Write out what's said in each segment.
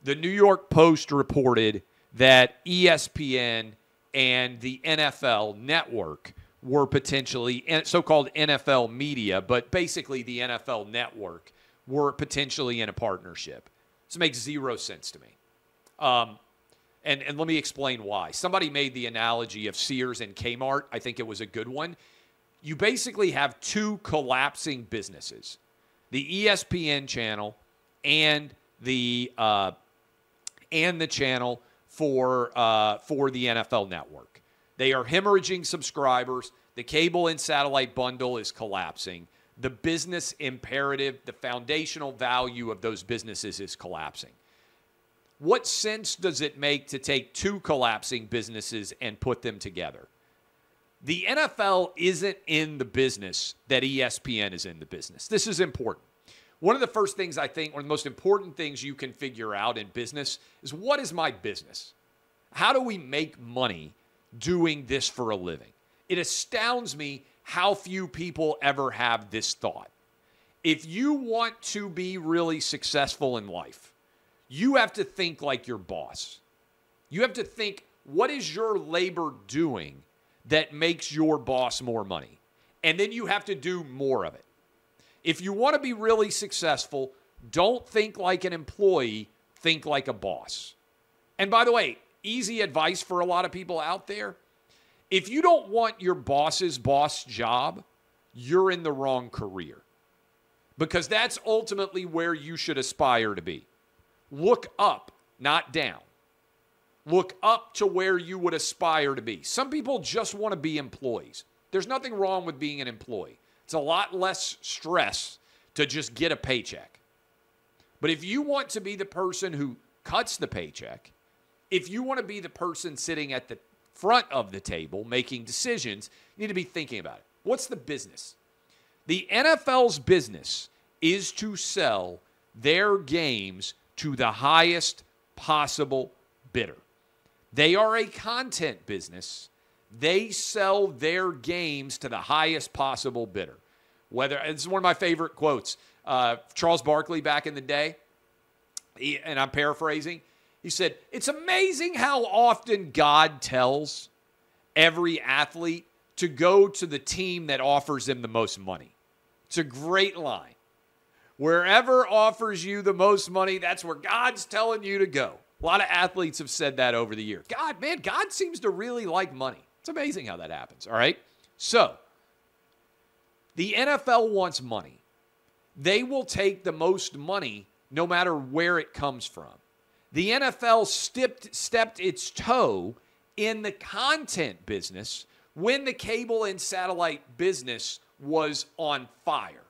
the New York Post reported that ESPN and the NFL Network were potentially, so-called NFL media, but basically the NFL Network, were potentially in a partnership. This makes zero sense to me. And let me explain why. Somebody made the analogy of Sears and Kmart. I think it was a good one. You basically have two collapsing businesses, the ESPN channel and the channel for the NFL Network. They are hemorrhaging subscribers. The cable and satellite bundle is collapsing. The business imperative, the foundational value of those businesses is collapsing. What sense does it make to take two collapsing businesses and put them together? The NFL isn't in the business that ESPN is in the business. This is important. One of the first things I think, one of the most important things you can figure out in business is, what is my business? How do we make money doing this for a living? It astounds me how few people ever have this thought. If you want to be really successful in life, you have to think like your boss. You have to think, what is your labor doing that makes your boss more money? And then you have to do more of it. If you want to be really successful, don't think like an employee, think like a boss. And by the way, easy advice for a lot of people out there: if you don't want your boss's boss job, you're in the wrong career, because that's ultimately where you should aspire to be. Look up, not down. Look up to where you would aspire to be. Some people just want to be employees. There's nothing wrong with being an employee. It's a lot less stress to just get a paycheck. But if you want to be the person who cuts the paycheck, if you want to be the person sitting at the front of the table making decisions, you need to be thinking about it. What's the business? The NFL's business is to sell their games to the highest possible bidder. They are a content business. They sell their games to the highest possible bidder. It's one of my favorite quotes. Charles Barkley back in the day, and I'm paraphrasing, he said, "It's amazing how often God tells every athlete to go to the team that offers them the most money." It's a great line. Wherever offers you the most money, that's where God's telling you to go. A lot of athletes have said that over the years. God seems to really like money. It's amazing how that happens, all right? So, the NFL wants money. They will take the most money no matter where it comes from. The NFL stepped its toe in the content business when the cable and satellite business was on fire.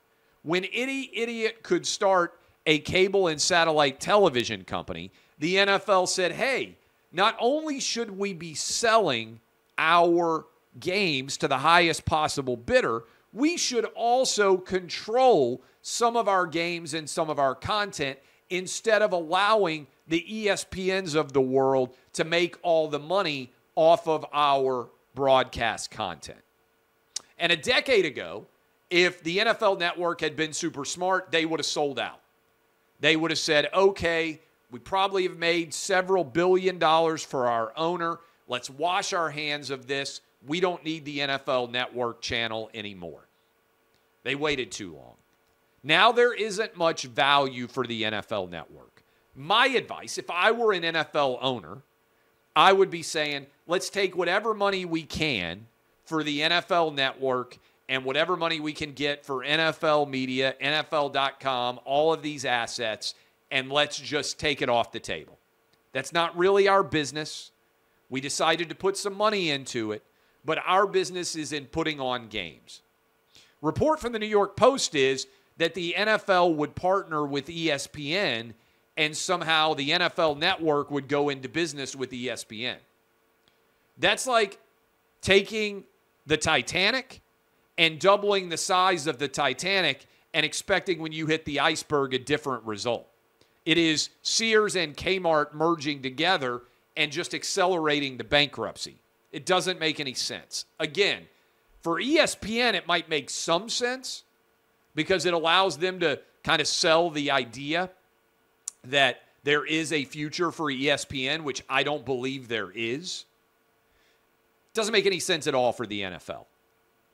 When any idiot could start a cable and satellite television company, the NFL said, hey, not only should we be selling our games to the highest possible bidder, we should also control some of our games and some of our content instead of allowing the ESPNs of the world to make all the money off of our broadcast content. And a decade ago, if the NFL Network had been super smart, they would have sold out. They would have said, okay, we probably have made several $billion for our owner. Let's wash our hands of this. We don't need the NFL Network channel anymore. They waited too long. Now there isn't much value for the NFL Network. My advice, if I were an NFL owner, I would be saying, let's take whatever money we can for the NFL Network and whatever money we can get for NFL Media, NFL.com, all of these assets, and let's just take it off the table. That's not really our business. We decided to put some money into it, but our business is in putting on games. Report from the New York Post is that the NFL would partner with ESPN and somehow the NFL Network would go into business with ESPN. That's like taking the Titanic and doubling the size of the Titanic and expecting when you hit the iceberg a different result. It is Sears and Kmart merging together and just accelerating the bankruptcy. It doesn't make any sense. Again, for ESPN, it might make some sense because it allows them to kind of sell the idea that there is a future for ESPN, which I don't believe there is, doesn't make any sense at all for the NFL.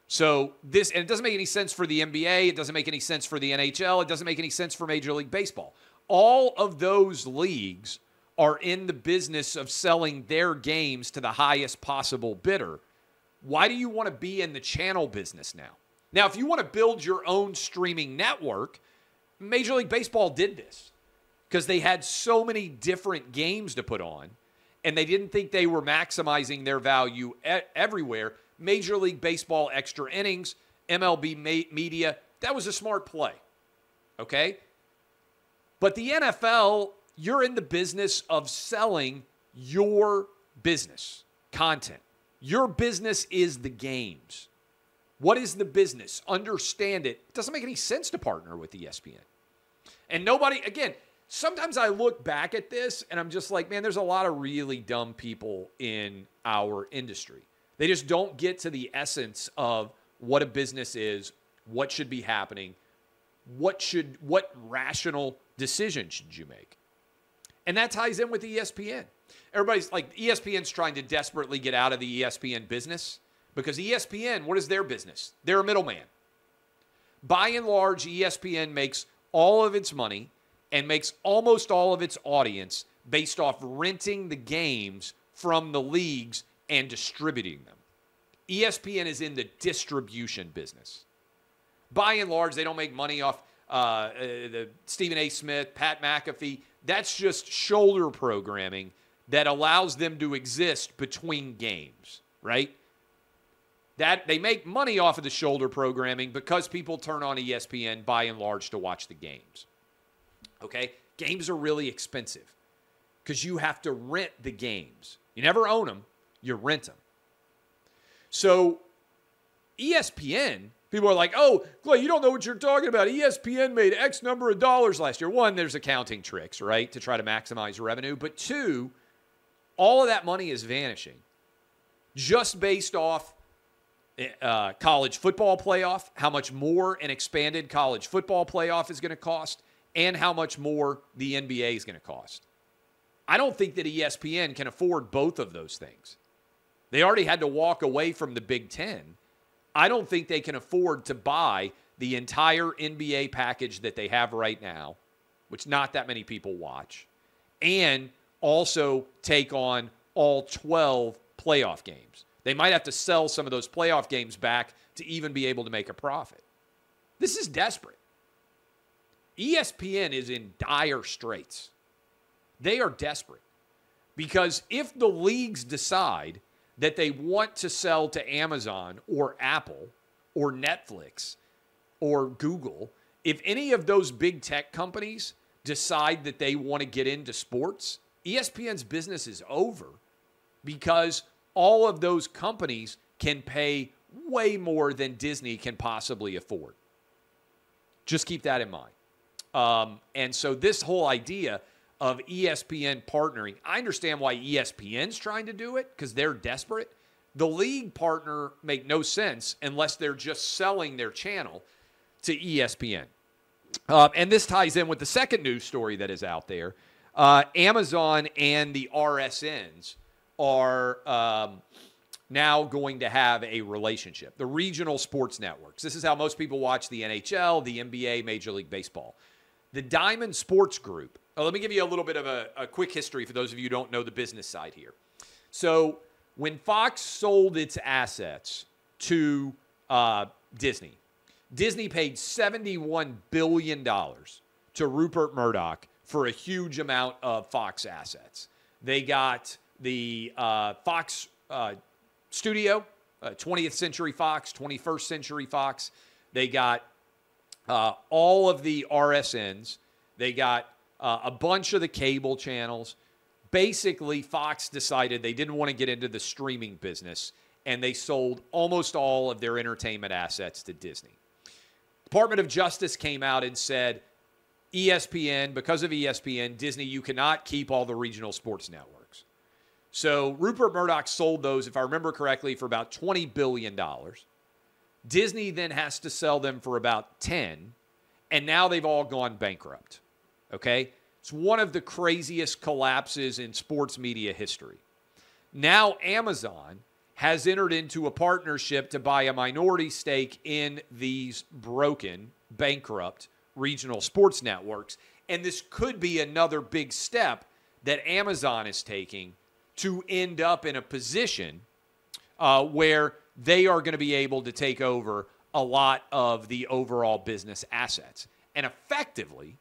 So and it doesn't make any sense for the NBA. It doesn't make any sense for the NHL. It doesn't make any sense for Major League Baseball. All of those leagues are in the business of selling their games to the highest possible bidder. Why do you want to be in the channel business now? Now, if you want to build your own streaming network, Major League Baseball did this because they had so many different games to put on, and they didn't think they were maximizing their value everywhere. Major League Baseball Extra Innings, MLB Media, that was a smart play, okay? But the NFL, you're in the business of selling your business content. Your business is the games. What is the business? Understand it. It doesn't make any sense to partner with ESPN. And nobody, again, sometimes I look back at this and I'm just like, man, there's a lot of really dumb people in our industry. They just don't get to the essence of what a business is, what should be happening, what rational decision should you make? And that ties in with ESPN. Everybody's like, ESPN's trying to desperately get out of the ESPN business because ESPN, what is their business? They're a middleman. By and large, ESPN makes all of its money and makes almost all of its audience based off renting the games from the leagues and distributing them. ESPN is in the distribution business. By and large, they don't make money off the Stephen A. Smith, Pat McAfee. That's just shoulder programming that allows them to exist between games, right? That they make money off of the shoulder programming because people turn on ESPN by and large to watch the games. Okay? Games are really expensive because you have to rent the games. You never own them, you rent them. So ESPN, people are like, oh, Clay, you don't know what you're talking about. ESPN made X number of dollars last year. One, there's accounting tricks, right, to try to maximize revenue. But two, all of that money is vanishing just based off college football playoff, how much more an expanded college football playoff is going to cost, and how much more the NBA is going to cost. I don't think that ESPN can afford both of those things. They already had to walk away from the Big Ten. I don't think they can afford to buy the entire NBA package that they have right now, which not that many people watch, and also take on all 12 playoff games. They might have to sell some of those playoff games back to even be able to make a profit. This is desperate. ESPN is in dire straits. They are desperate because if the leagues decide that they want to sell to Amazon or Apple or Netflix or Google, if any of those big tech companies decide that they want to get into sports, ESPN's business is over because all of those companies can pay way more than Disney can possibly afford. Just keep that in mind. And so this whole idea of ESPN partnering, I understand why ESPN's trying to do it because they're desperate. The league partner make no sense unless they're just selling their channel to ESPN. And this ties in with the second news story that is out there. Amazon and the RSNs are now going to have a relationship. The regional sports networks. This is how most people watch the NHL, the NBA, Major League Baseball. The Diamond Sports Group. Let me give you a little bit of a quick history for those of you who don't know the business side here. So when Fox sold its assets to Disney, Disney paid $71 billion to Rupert Murdoch for a huge amount of Fox assets. They got the Fox studio, 20th Century Fox, 21st Century Fox. They got all of the RSNs. They got a bunch of the cable channels. Basically, Fox decided they didn't want to get into the streaming business, and they sold almost all of their entertainment assets to Disney. Department of Justice came out and said, ESPN, because of ESPN, Disney, you cannot keep all the regional sports networks. So Rupert Murdoch sold those, if I remember correctly, for about $20 billion. Disney then has to sell them for about 10, and now they've all gone bankrupt. Okay? It's one of the craziest collapses in sports media history. Now Amazon has entered into a partnership to buy a minority stake in these broken, bankrupt regional sports networks. And this could be another big step that Amazon is taking to end up in a position where they are going to be able to take over a lot of the overall business assets. And effectively,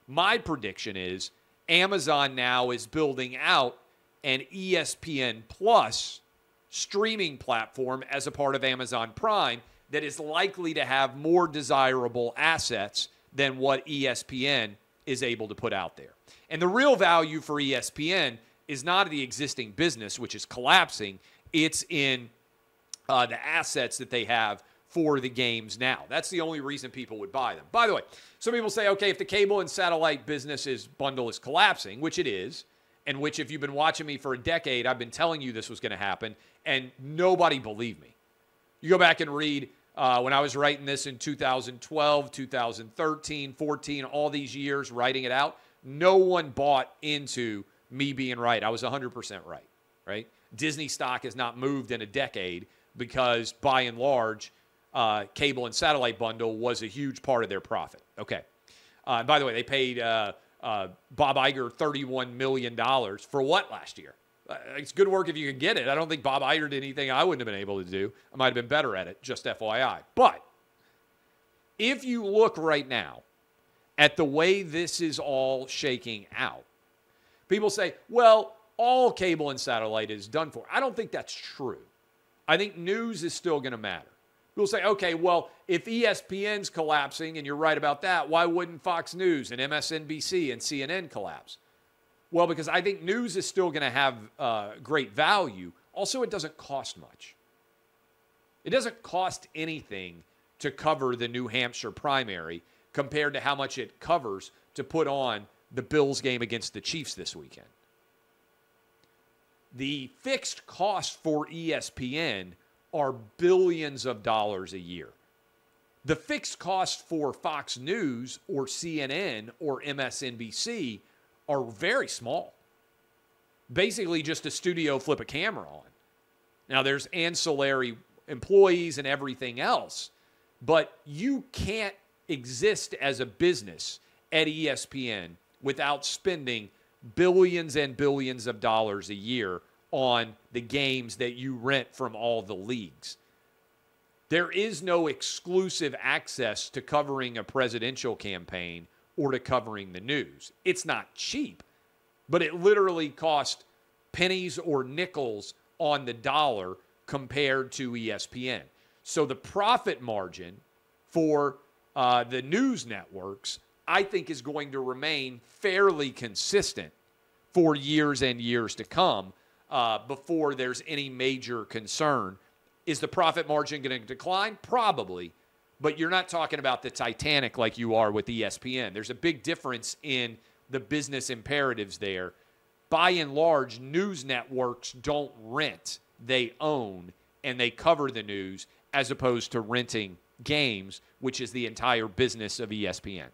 my prediction is Amazon now is building out an ESPN Plus streaming platform as a part of Amazon Prime that is likely to have more desirable assets than what ESPN is able to put out there. And the real value for ESPN is not the existing business, which is collapsing. It's in the assets that they have for the games now. That's the only reason people would buy them. By the way, some people say, okay, if the cable and satellite bundle is collapsing, which it is, and which if you've been watching me for a decade, I've been telling you this was going to happen, and nobody believed me. You go back and read when I was writing this in 2012, 2013, 14, all these years writing it out, no one bought into me being right. I was 100% right? Disney stock has not moved in a decade because, by and large, cable and satellite bundle was a huge part of their profit. Okay. By the way, they paid Bob Iger $31 million for what last year? It's good work if you can get it. I don't think Bob Iger did anything I wouldn't have been able to do. I might have been better at it, just FYI. But if you look right now at the way this is all shaking out, people say, well, all cable and satellite is done for. I don't think that's true. I think news is still going to matter. People say, okay, well, if ESPN's collapsing, and you're right about that, why wouldn't Fox News and MSNBC and CNN collapse? Well, because I think news is still going to have great value. Also, it doesn't cost much. It doesn't cost anything to cover the New Hampshire primary compared to how much it covers to put on the Bills game against the Chiefs this weekend. The fixed costs for ESPN are billions of dollars a year. The fixed costs for Fox News or CNN or MSNBC are very small. Basically just a studio flip a camera on. Now there's ancillary employees and everything else, but you can't exist as a business at ESPN without spending billions and billions of dollars a year on the games that you rent from all the leagues. There is no exclusive access to covering a presidential campaign or to covering the news. It's not cheap, but it literally costs pennies or nickels on the dollar compared to ESPN. So the profit margin for the news networks, I think, is going to remain fairly consistent for years and years to come before there's any major concern. Is the profit margin going to decline? Probably, but you're not talking about the Titanic like you are with ESPN. There's a big difference in the business imperatives there. By and large, news networks don't rent, they own, and they cover the news as opposed to renting games, which is the entire business of ESPN.